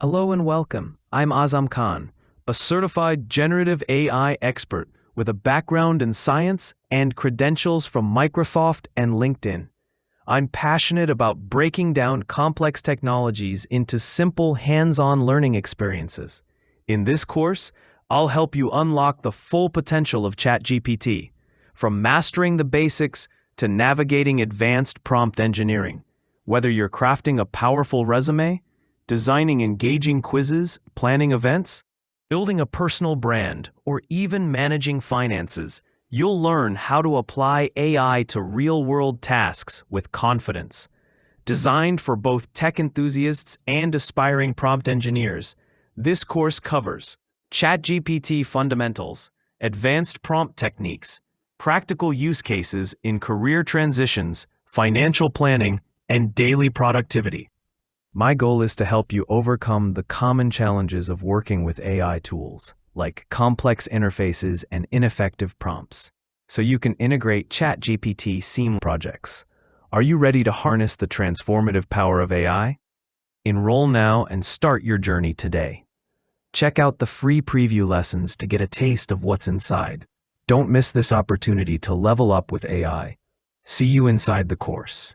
Hello and welcome. I'm Azam Khan, a certified generative AI expert with a background in science and credentials from Microsoft and LinkedIn. I'm passionate about breaking down complex technologies into simple hands-on learning experiences. In this course, I'll help you unlock the full potential of ChatGPT, from mastering the basics to navigating advanced prompt engineering. Whether you're crafting a powerful resume, designing engaging quizzes, planning events, building a personal brand, or even managing finances, you'll learn how to apply AI to real-world tasks with confidence. Designed for both tech enthusiasts and aspiring prompt engineers, this course covers ChatGPT fundamentals, advanced prompt techniques, practical use cases in career transitions, financial planning, and daily productivity. My goal is to help you overcome the common challenges of working with AI tools, like complex interfaces and ineffective prompts, so you can integrate ChatGPT seamlessly projects. Are you ready to harness the transformative power of AI? Enroll now and start your journey today. Check out the free preview lessons to get a taste of what's inside. Don't miss this opportunity to level up with AI. See you inside the course.